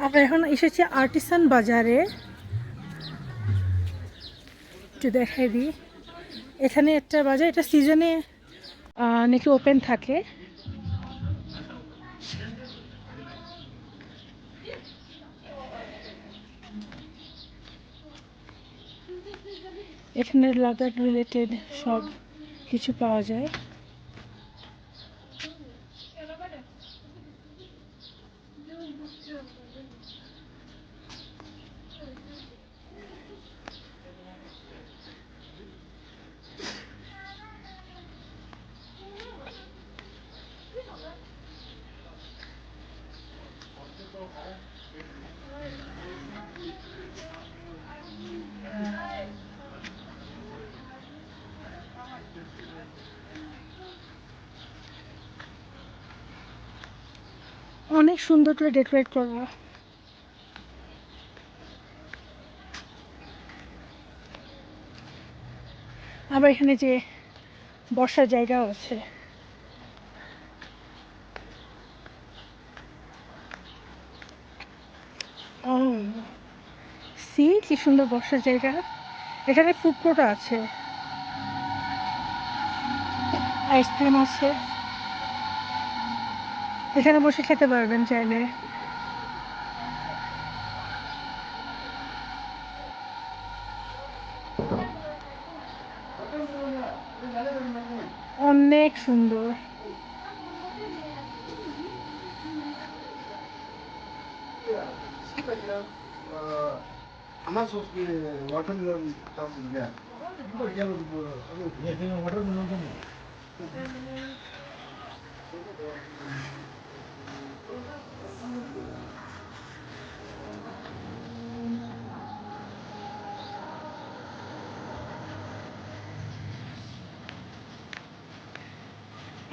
আমরা এখন এসেছি আর্টিসান বাজারে, একটু দেখাই দিই। এখানে একটা বাজার, এটা সিজনে নাকি ওপেন থাকে। এখানে লাদাখ রিলেটেড সব কিছু পাওয়া যায়। অনেক সুন্দর করে ডেকোরেট করা। আবার এখানে যে বসার জায়গাও আছে। ও সি, কি সুন্দর বসার জায়গা। এখানে ফুড কোর্টও আছে, আইসক্রিম আছে, এখানে বসে খেতে পারবেন চাইলে। অনেক সুন্দর।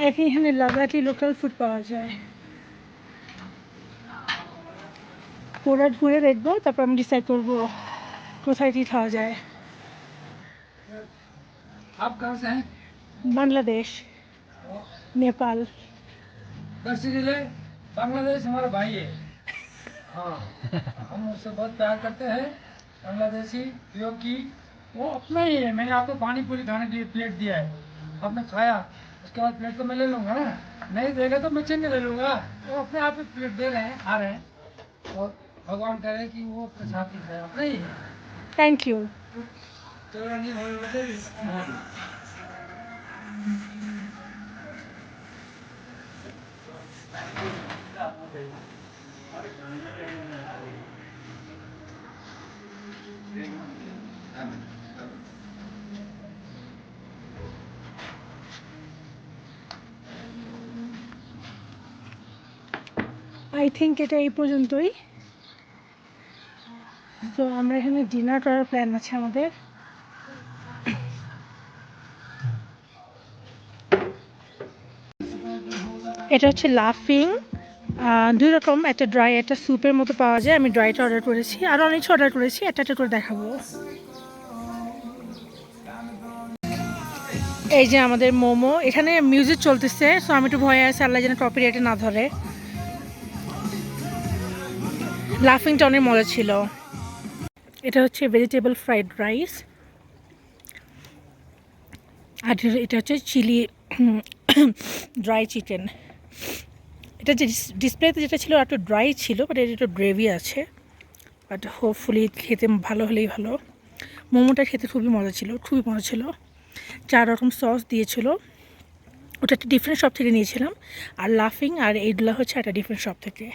এখানে লাদাখি লোকাল ফুড পাওয়া যায়। পুরো ঘুরে দেখবো, তারপর আমি ডিসাইড করবো কোথায় কি খাওয়া যায়। आप कहाँ से हैं? बांग्लादेश, नेपाल। बेसिकली बांग्लादेश हमारा भाई है। हाँ, हम उससे बहुत प्यार करते हैं। बांग्लादेशी क्योंकि वो अपना ही है। मैंने आपको पानी पूरी खाने के लिए प्लेट दिया है, आपने खाया, उसके बाद प्लेट तो मैं ले लूँगा ना, नहीं देगा तो मैं चिन्ह ले लूँगा। वो अपने आप ही प्लेट दे रहे हैं, खा रहे हैं, और भगवान करे कि वो अपने साथ ही खाए, अपना ही है। Thank you. तो नहीं हो আই থিঙ্ক এটা এই পর্যন্তই। তো আমরা এখানে ডিনার করার প্ল্যান আছে আমাদের। এটা হচ্ছে লাফিং, দুই রকম, একটা ড্রাই একটা স্যুপের মতো পাওয়া যায়। আমি ড্রাইটা অর্ডার করেছি, আরও অনেক কিছু অর্ডার করেছি, একটা একটা করে দেখাবো। এই যে আমাদের মোমো, এখানে মিউজিক চলতেছে, সো আমি একটু ভয়ে আছি আল্লাহ যেন কপিরাইটে না ধরে। লাফিংটা অনেক মজা ছিল। এটা হচ্ছে ভেজিটেবল ফ্রাইড রাইস, আর এটা হচ্ছে চিলি ড্রাই চিকেন। এটা যে ডিসপ্লেতে যেটা ছিল একটু ড্রাই ছিল, বাট এটা একটু গ্রেভি আছে, বাট হোপফুলি খেতে ভালো হলেই ভালো। মোমোটা খেতে খুবই মজা ছিল, খুবই মজা ছিল। 4 রকম সস দিয়েছিল, ওটা একটা ডিফারেন্ট শপ থেকে নিয়েছিলাম। আর লাফিং আর এইগুলো হচ্ছে একটা ডিফারেন্ট শপ থেকে।